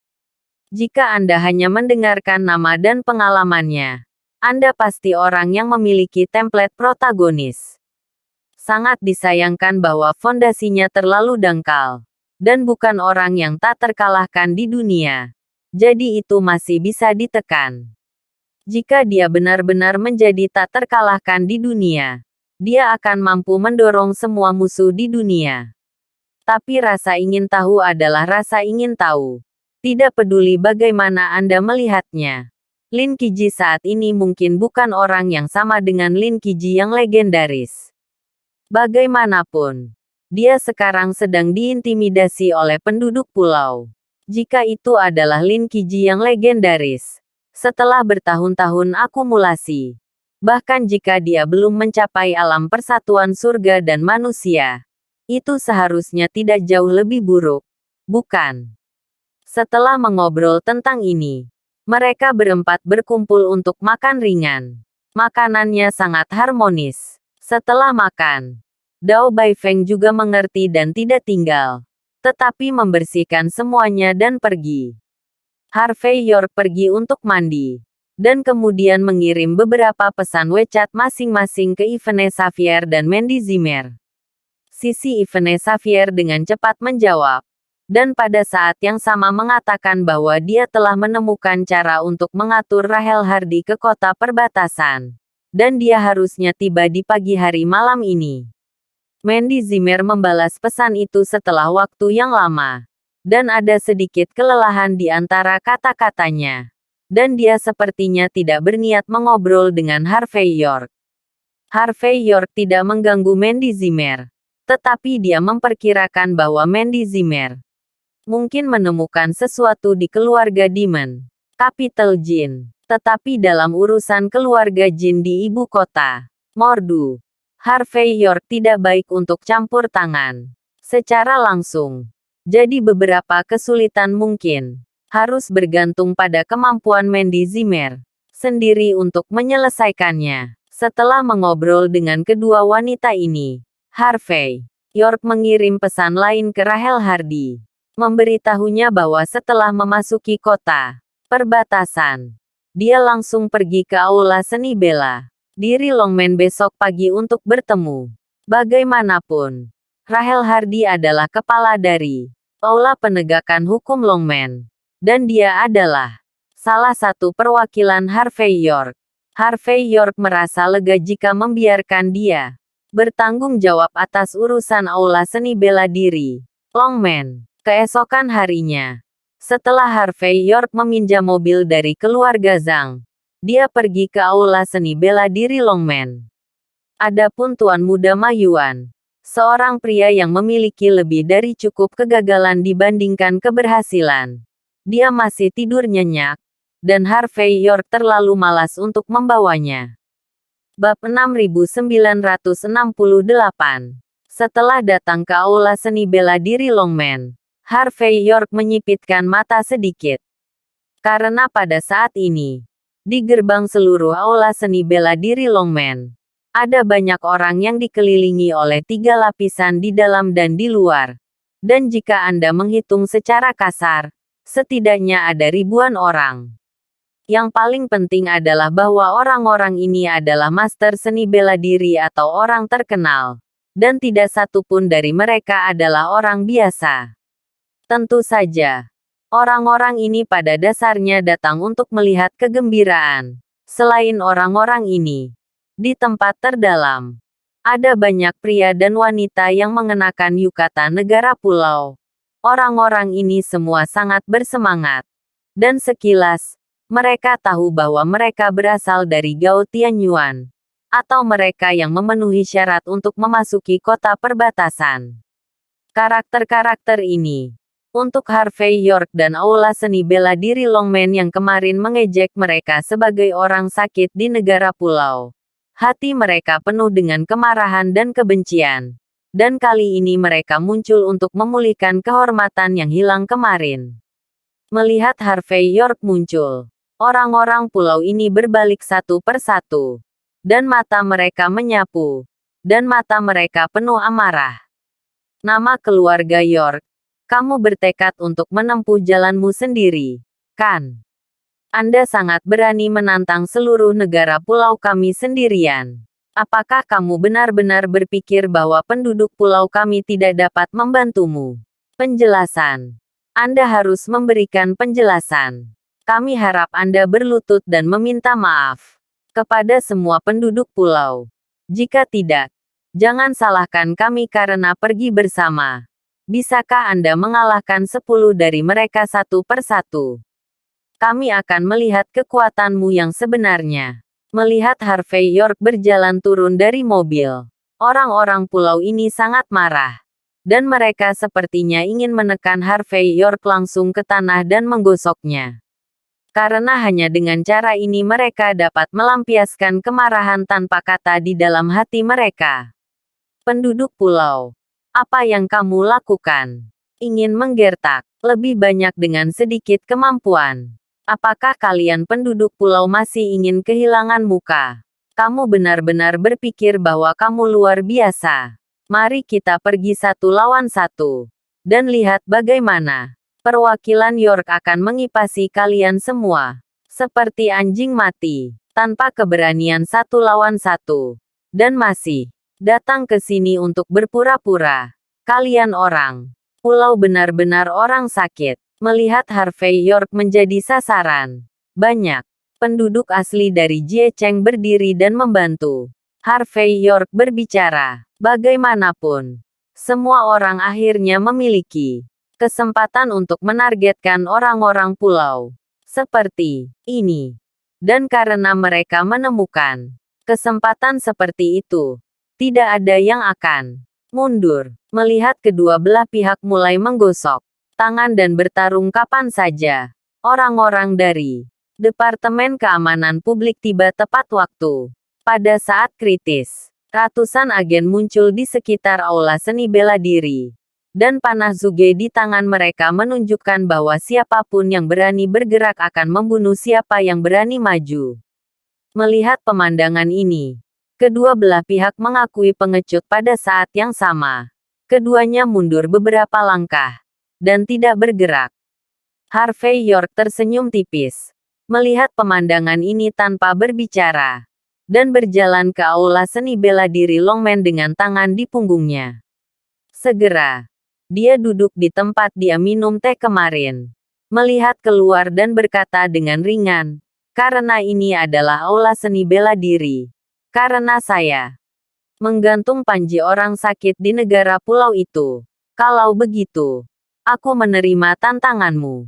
Jika Anda hanya mendengarkan nama dan pengalamannya, Anda pasti orang yang memiliki template protagonis. Sangat disayangkan bahwa fondasinya terlalu dangkal, dan bukan orang yang tak terkalahkan di dunia. Jadi itu masih bisa ditekan. Jika dia benar-benar menjadi tak terkalahkan di dunia, dia akan mampu mendorong semua musuh di dunia. Tapi rasa ingin tahu adalah rasa ingin tahu. Tidak peduli bagaimana Anda melihatnya. Lin Qiji saat ini mungkin bukan orang yang sama dengan Lin Qiji yang legendaris. Bagaimanapun, dia sekarang sedang diintimidasi oleh penduduk pulau. Jika itu adalah Lin Qiji yang legendaris, setelah bertahun-tahun akumulasi, bahkan jika dia belum mencapai alam persatuan surga dan manusia, itu seharusnya tidak jauh lebih buruk, bukan? Setelah mengobrol tentang ini, mereka berempat berkumpul untuk makan ringan. Makanannya sangat harmonis. Setelah makan, Dao Baifeng juga mengerti dan tidak tinggal, tetapi membersihkan semuanya dan pergi. Harvey York pergi untuk mandi, dan kemudian mengirim beberapa pesan WeChat masing-masing ke Yvonne Xavier dan Mandy Zimmer. Sisi Yvonne Xavier dengan cepat menjawab, dan pada saat yang sama mengatakan bahwa dia telah menemukan cara untuk mengatur Rahel Hardy ke kota perbatasan. Dan dia harusnya tiba di pagi hari malam ini. Mandy Zimmer membalas pesan itu setelah waktu yang lama. Dan ada sedikit kelelahan di antara kata-katanya. Dan dia sepertinya tidak berniat mengobrol dengan Harvey York. Harvey York tidak mengganggu Mandy Zimmer. Tetapi dia memperkirakan bahwa Mandy Zimmer mungkin menemukan sesuatu di keluarga Demon Capital Jin. Tetapi dalam urusan keluarga Jin di ibu kota, Mordu, Harvey York tidak baik untuk campur tangan secara langsung. Jadi beberapa kesulitan mungkin harus bergantung pada kemampuan Mandy Zimmer sendiri untuk menyelesaikannya. Setelah mengobrol dengan kedua wanita ini, Harvey York mengirim pesan lain ke Rahel Hardy, memberitahunya bahwa setelah memasuki kota perbatasan, dia langsung pergi ke aula seni bela diri Longmen besok pagi untuk bertemu. Bagaimanapun, Rahel Hardy adalah kepala dari aula penegakan hukum Longmen, dan dia adalah salah satu perwakilan Harvey York. Harvey York merasa lega jika membiarkan dia bertanggung jawab atas urusan aula seni bela diri Longmen. Keesokan harinya, setelah Harvey York meminjam mobil dari keluarga Zhang, dia pergi ke aula seni bela diri Longmen. Adapun Tuan Muda Ma Yuan, seorang pria yang memiliki lebih dari cukup kegagalan dibandingkan keberhasilan, dia masih tidur nyenyak, dan Harvey York terlalu malas untuk membawanya. Bab 6968. Setelah datang ke aula seni bela diri Longmen, Harvey York menyipitkan mata sedikit. Karena pada saat ini, di gerbang seluruh aula seni bela diri Longmen, ada banyak orang yang dikelilingi oleh 3 lapisan di dalam dan di luar. Dan jika Anda menghitung secara kasar, setidaknya ada ribuan orang. Yang paling penting adalah bahwa orang-orang ini adalah master seni bela diri atau orang terkenal. Dan tidak satu pun dari mereka adalah orang biasa. Tentu saja, orang-orang ini pada dasarnya datang untuk melihat kegembiraan. Selain orang-orang ini, di tempat terdalam, ada banyak pria dan wanita yang mengenakan yukata negara pulau. Orang-orang ini semua sangat bersemangat. Dan sekilas, mereka tahu bahwa mereka berasal dari Gao Tianyuan, atau mereka yang memenuhi syarat untuk memasuki kota perbatasan. Karakter-karakter ini, untuk Harvey York dan aula seni bela diri Longmen yang kemarin mengejek mereka sebagai orang sakit di negara pulau, Hati mereka penuh dengan kemarahan dan kebencian. Dan kali ini mereka muncul untuk memulihkan kehormatan yang hilang kemarin. Melihat Harvey York muncul, orang-orang pulau ini berbalik satu persatu. Dan mata mereka menyapu. Dan mata mereka penuh amarah. Nama keluarga York, kamu bertekad untuk menempuh jalanmu sendiri, kan? Anda sangat berani menantang seluruh negara pulau kami sendirian. Apakah kamu benar-benar berpikir bahwa penduduk pulau kami tidak dapat membantumu? Penjelasan. Anda harus memberikan penjelasan. Kami harap Anda berlutut dan meminta maaf kepada semua penduduk pulau. Jika tidak, jangan salahkan kami karena pergi bersama. Bisakah Anda mengalahkan 10 dari mereka satu persatu? Kami akan melihat kekuatanmu yang sebenarnya. Melihat Harvey York berjalan turun dari mobil, orang-orang pulau ini sangat marah. Dan mereka sepertinya ingin menekan Harvey York langsung ke tanah dan menggosoknya. Karena hanya dengan cara ini mereka dapat melampiaskan kemarahan tanpa kata di dalam hati mereka. Penduduk pulau, apa yang kamu lakukan? Ingin menggertak lebih banyak dengan sedikit kemampuan. Apakah kalian penduduk pulau masih ingin kehilangan muka? Kamu benar-benar berpikir bahwa kamu luar biasa. Mari kita pergi 1 lawan 1. Dan lihat bagaimana perwakilan York akan mengipasi kalian semua. Seperti anjing mati, tanpa keberanian 1 lawan 1. Dan masih datang ke sini untuk berpura-pura. Kalian orang pulau benar-benar orang sakit. Melihat Harvey York menjadi sasaran, banyak penduduk asli dari Jiecheng berdiri dan membantu Harvey York berbicara. Bagaimanapun, semua orang akhirnya memiliki kesempatan untuk menargetkan orang-orang pulau seperti ini. Dan karena mereka menemukan kesempatan seperti itu, tidak ada yang akan mundur. Melihat kedua belah pihak mulai menggosok tangan dan bertarung kapan saja. Orang-orang dari Departemen Keamanan Publik tiba tepat waktu. Pada saat kritis, ratusan agen muncul di sekitar aula seni bela diri. Dan panah Zuge di tangan mereka menunjukkan bahwa siapapun yang berani bergerak akan membunuh siapa yang berani maju. Melihat pemandangan ini, kedua belah pihak mengakui pengecut pada saat yang sama. Keduanya mundur beberapa langkah dan tidak bergerak. Harvey York tersenyum tipis, melihat pemandangan ini tanpa berbicara, dan berjalan ke aula seni bela diri Longman dengan tangan di punggungnya. Segera, dia duduk di tempat dia minum teh kemarin, melihat keluar dan berkata dengan ringan, karena ini adalah aula seni bela diri. Karena saya menggantung panji orang sakit di negara pulau itu. Kalau begitu, aku menerima tantanganmu.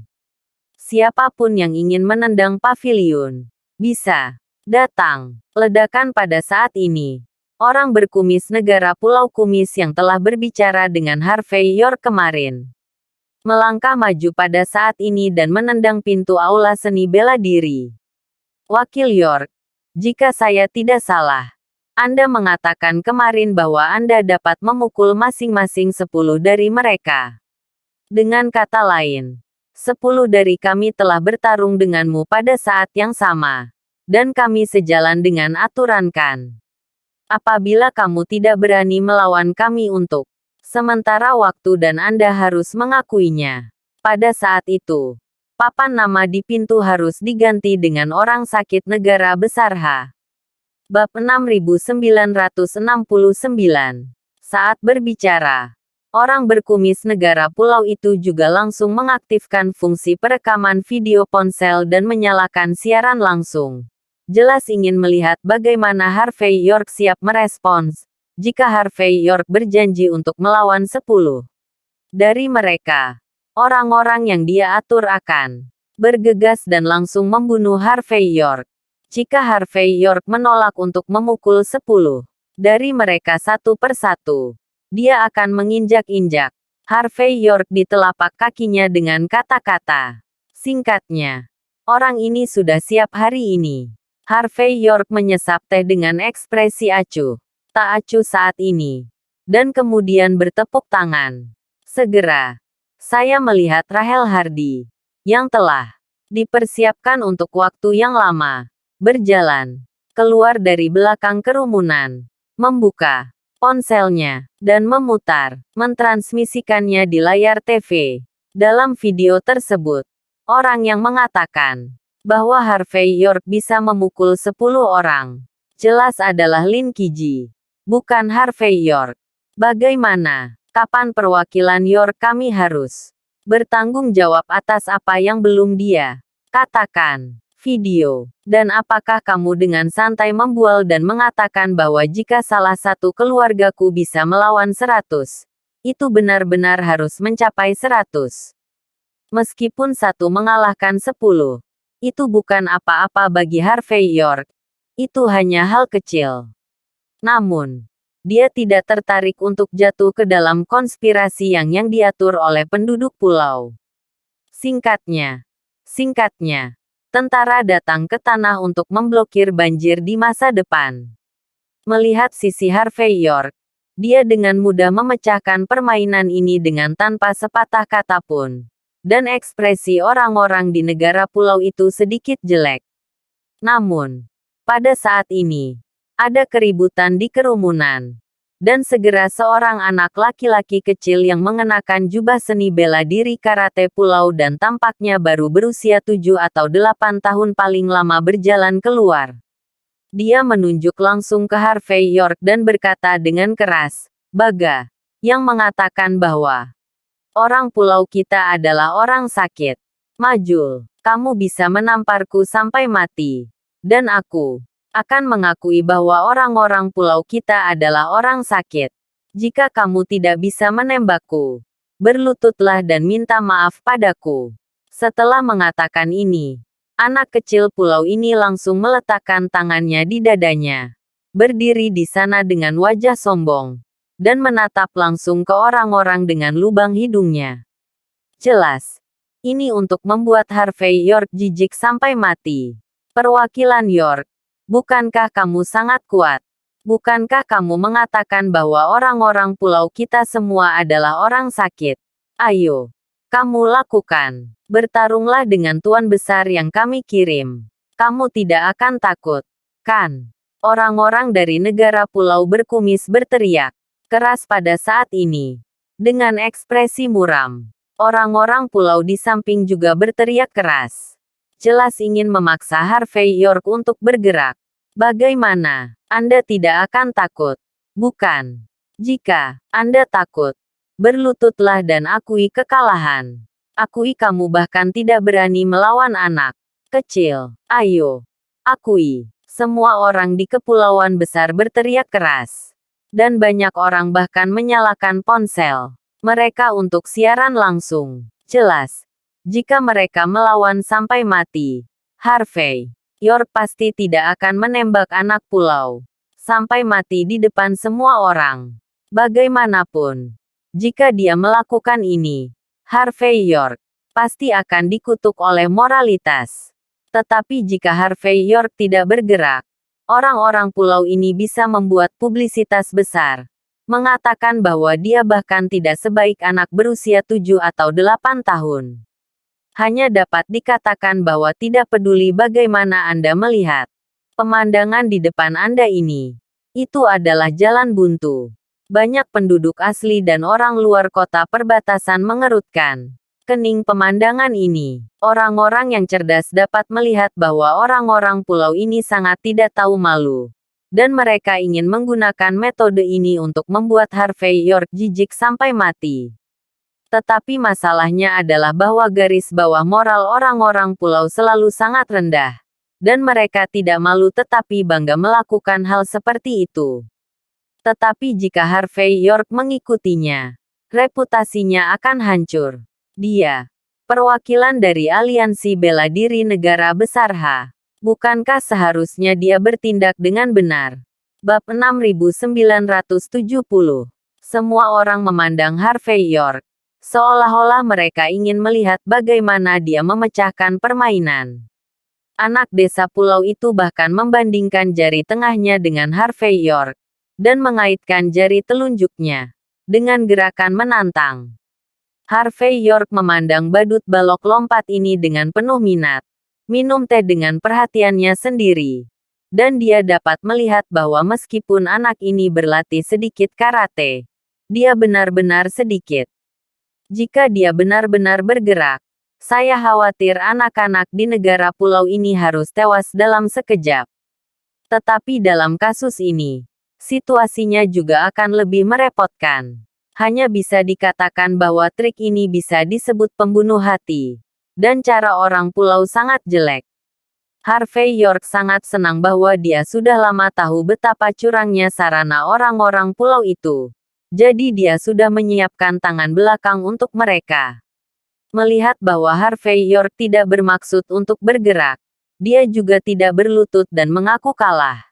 Siapapun yang ingin menendang paviliun, bisa datang. Ledakan pada saat ini. Orang berkumis negara Pulau Kumis yang telah berbicara dengan Harvey York kemarin melangkah maju pada saat ini dan menendang pintu aula seni bela diri. Wakil York, jika saya tidak salah, Anda mengatakan kemarin bahwa Anda dapat memukul masing-masing 10 dari mereka. Dengan kata lain, 10 dari kami telah bertarung denganmu pada saat yang sama. Dan kami sejalan dengan aturan kan. Apabila kamu tidak berani melawan kami untuk sementara waktu dan Anda harus mengakuinya. Pada saat itu, papan nama di pintu harus diganti dengan orang sakit negara besar H. Bab 6969. Saat berbicara, orang berkumis negara pulau itu juga langsung mengaktifkan fungsi perekaman video ponsel dan menyalakan siaran langsung. Jelas ingin melihat bagaimana Harvey York siap merespons, jika Harvey York berjanji untuk melawan 10 dari mereka. Orang-orang yang dia atur akan bergegas dan langsung membunuh Harvey York. Jika Harvey York menolak untuk memukul 10 dari mereka satu persatu, dia akan menginjak-injak Harvey York di telapak kakinya dengan kata-kata. Singkatnya, orang ini sudah siap hari ini. Harvey York menyesap teh dengan ekspresi acuh. Tak acuh saat ini. Dan kemudian bertepuk tangan. Segera. Saya melihat Rahel Hardy. Yang telah dipersiapkan untuk waktu yang lama. Berjalan. Keluar dari belakang kerumunan. Membuka ponselnya. Dan mentransmisikannya di layar TV. Dalam video tersebut. Orang yang mengatakan bahwa Harvey York bisa memukul 10 orang. Jelas adalah Lin Kiji. Bukan Harvey York. Bagaimana? Kapan perwakilan York kami harus bertanggung jawab atas apa yang belum dia katakan? Video. Dan apakah kamu dengan santai membual dan mengatakan bahwa jika salah satu keluargaku bisa melawan 100, itu benar-benar harus mencapai 100. Meskipun satu mengalahkan 10, itu bukan apa-apa bagi Harvey York. Itu hanya hal kecil. Namun, dia tidak tertarik untuk jatuh ke dalam konspirasi yang diatur oleh penduduk pulau. Singkatnya, tentara datang ke tanah untuk memblokir banjir di masa depan. Melihat sisi Harvey York, dia dengan mudah memecahkan permainan ini dengan tanpa sepatah kata pun. Dan ekspresi orang-orang di negara pulau itu sedikit jelek. Namun, pada saat ini, ada keributan di kerumunan. Dan segera seorang anak laki-laki kecil yang mengenakan jubah seni bela diri karate pulau dan tampaknya baru berusia 7 atau 8 tahun paling lama berjalan keluar. Dia menunjuk langsung ke Harvey York dan berkata dengan keras, "Baga," yang mengatakan bahwa orang pulau kita adalah orang sakit. Majul, kamu bisa menamparku sampai mati. Dan aku akan mengakui bahwa orang-orang pulau kita adalah orang sakit. Jika kamu tidak bisa menembakku, berlututlah dan minta maaf padaku. Setelah mengatakan ini, anak kecil pulau ini langsung meletakkan tangannya di dadanya. Berdiri di sana dengan wajah sombong. Dan menatap langsung ke orang-orang dengan lubang hidungnya. Jelas. Ini untuk membuat Harvey York jijik sampai mati. Perwakilan York. Bukankah kamu sangat kuat? Bukankah kamu mengatakan bahwa orang-orang pulau kita semua adalah orang sakit? Ayo. Kamu lakukan. Bertarunglah dengan tuan besar yang kami kirim. Kamu tidak akan takut, kan? Orang-orang dari negara pulau berkumis berteriak keras pada saat ini. Dengan ekspresi muram. Orang-orang pulau di samping juga berteriak keras. Jelas ingin memaksa Harvey York untuk bergerak. Bagaimana? Anda tidak akan takut, bukan? Jika Anda takut, berlututlah dan akui kekalahan. Akui kamu bahkan tidak berani melawan anak kecil. Ayo, akui. Semua orang di kepulauan besar berteriak keras. Dan banyak orang bahkan menyalakan ponsel mereka untuk siaran langsung. Jelas, jika mereka melawan sampai mati, Harvey York pasti tidak akan menembak anak pulau sampai mati di depan semua orang. Bagaimanapun, jika dia melakukan ini, Harvey York pasti akan dikutuk oleh moralitas. Tetapi jika Harvey York tidak bergerak, orang-orang pulau ini bisa membuat publisitas besar, mengatakan bahwa dia bahkan tidak sebaik anak berusia 7 atau 8 tahun. Hanya dapat dikatakan bahwa tidak peduli bagaimana Anda melihat pemandangan di depan Anda ini. Itu adalah jalan buntu. Banyak penduduk asli dan orang luar kota perbatasan mengerutkan kening pemandangan ini. Orang-orang yang cerdas dapat melihat bahwa orang-orang pulau ini sangat tidak tahu malu. Dan mereka ingin menggunakan metode ini untuk membuat Harvey York jijik sampai mati. Tetapi masalahnya adalah bahwa garis bawah moral orang-orang pulau selalu sangat rendah. Dan mereka tidak malu tetapi bangga melakukan hal seperti itu. Tetapi jika Harvey York mengikutinya, reputasinya akan hancur. Dia, perwakilan dari aliansi bela diri negara besar H. Bukankah seharusnya dia bertindak dengan benar? Bab 6970. Semua orang memandang Harvey York. Seolah-olah mereka ingin melihat bagaimana dia memecahkan permainan. Anak desa pulau itu bahkan membandingkan jari tengahnya dengan Harvey York, dan mengaitkan jari telunjuknya dengan gerakan menantang. Harvey York memandang badut balok lompat ini dengan penuh minat, minum teh dengan perhatiannya sendiri. Dan dia dapat melihat bahwa meskipun anak ini berlatih sedikit karate, dia benar-benar sedikit. Jika dia benar-benar bergerak, saya khawatir anak-anak di negara pulau ini harus tewas dalam sekejap. Tetapi dalam kasus ini, situasinya juga akan lebih merepotkan. Hanya bisa dikatakan bahwa trik ini bisa disebut pembunuh hati. Dan cara orang pulau sangat jelek. Harvey York sangat senang bahwa dia sudah lama tahu betapa curangnya sarana orang-orang pulau itu. Jadi dia sudah menyiapkan tangan belakang untuk mereka. Melihat bahwa Harvey York tidak bermaksud untuk bergerak, dia juga tidak berlutut dan mengaku kalah.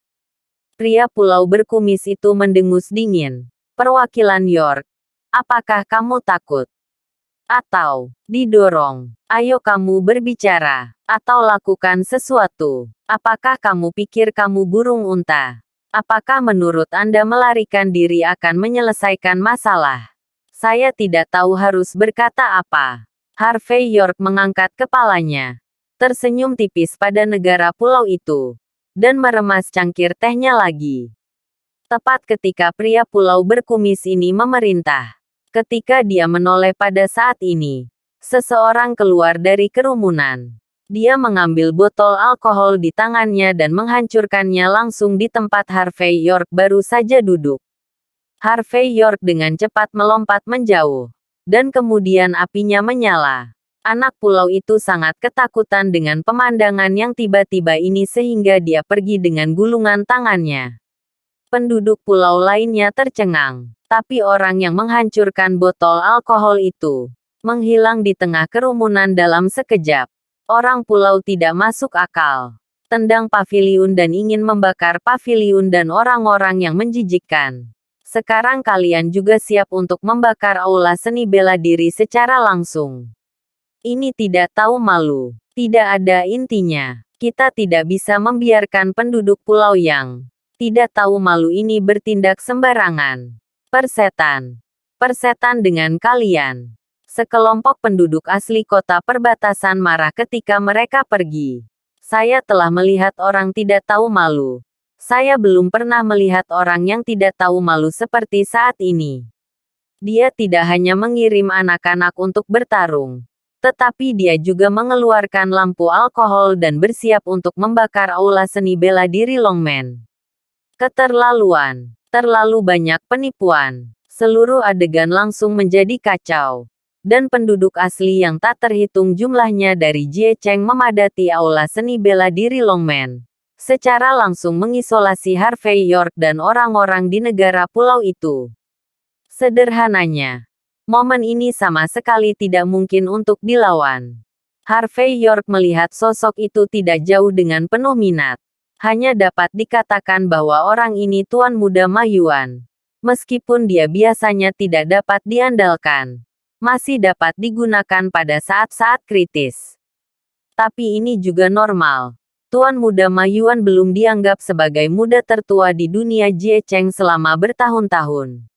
Pria pulau berkumis itu mendengus dingin. Perwakilan York, apakah kamu takut? Atau didorong? Ayo kamu berbicara, atau lakukan sesuatu. Apakah kamu pikir kamu burung unta? Apakah menurut Anda melarikan diri akan menyelesaikan masalah? Saya tidak tahu harus berkata apa. Harvey York mengangkat kepalanya, tersenyum tipis pada negara pulau itu, dan meremas cangkir tehnya lagi. Tepat ketika pria pulau berkumis ini memerintah. Ketika dia menoleh pada saat ini, seseorang keluar dari kerumunan. Dia mengambil botol alkohol di tangannya dan menghancurkannya langsung di tempat Harvey York baru saja duduk. Harvey York dengan cepat melompat menjauh. Dan kemudian apinya menyala. Anak pulau itu sangat ketakutan dengan pemandangan yang tiba-tiba ini sehingga dia pergi dengan gulungan tangannya. Penduduk pulau lainnya tercengang. Tapi orang yang menghancurkan botol alkohol itu menghilang di tengah kerumunan dalam sekejap. Orang pulau tidak masuk akal. Tendang paviliun dan ingin membakar paviliun dan orang-orang yang menjijikkan. Sekarang kalian juga siap untuk membakar aula seni bela diri secara langsung. Ini tidak tahu malu. Tidak ada intinya. Kita tidak bisa membiarkan penduduk pulau yang tidak tahu malu ini bertindak sembarangan. Persetan. Persetan dengan kalian. Sekelompok penduduk asli kota perbatasan marah ketika mereka pergi. Saya telah melihat orang tidak tahu malu. Saya belum pernah melihat orang yang tidak tahu malu seperti saat ini. Dia tidak hanya mengirim anak-anak untuk bertarung, tetapi dia juga mengeluarkan lampu alkohol dan bersiap untuk membakar aula seni bela diri Longman. Keterlaluan. Terlalu banyak penipuan. Seluruh adegan langsung menjadi kacau. Dan penduduk asli yang tak terhitung jumlahnya dari Jie Cheng memadati aula seni bela diri Longman. Secara langsung mengisolasi Harvey York dan orang-orang di negara pulau itu. Sederhananya, momen ini sama sekali tidak mungkin untuk dilawan. Harvey York melihat sosok itu tidak jauh dengan penuh minat. Hanya dapat dikatakan bahwa orang ini tuan muda Mayuan. Meskipun dia biasanya tidak dapat diandalkan, masih dapat digunakan pada saat-saat kritis. Tapi ini juga normal. Tuan muda Mayuan belum dianggap sebagai muda tertua di dunia Jie Cheng selama bertahun-tahun.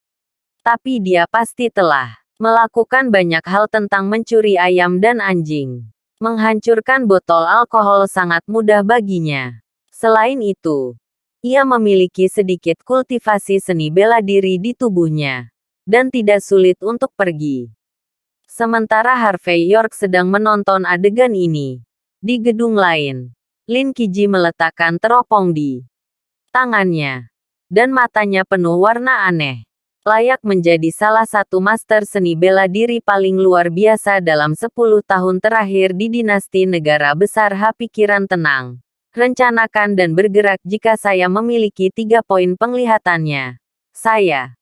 Tapi dia pasti telah melakukan banyak hal tentang mencuri ayam dan anjing. Menghancurkan botol alkohol sangat mudah baginya. Selain itu, ia memiliki sedikit kultivasi seni bela diri di tubuhnya, dan tidak sulit untuk pergi. Sementara Harvey York sedang menonton adegan ini, di gedung lain, Lin Qiji meletakkan teropong di tangannya, dan matanya penuh warna aneh. Layak menjadi salah satu master seni bela diri paling luar biasa dalam 10 tahun terakhir di dinasti negara besar Pikiran tenang. Rencanakan dan bergerak jika saya memiliki 3 poin penglihatannya. Saya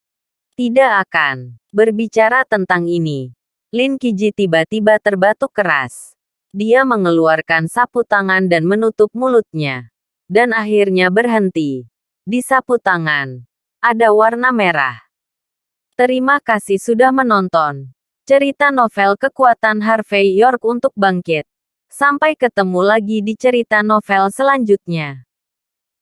tidak akan berbicara tentang ini. Lin Qiji tiba-tiba terbatuk keras. Dia mengeluarkan sapu tangan dan menutup mulutnya. Dan akhirnya berhenti. Di sapu tangan, ada warna merah. Terima kasih sudah menonton. Cerita novel kekuatan Harvey York untuk bangkit. Sampai ketemu lagi di cerita novel selanjutnya.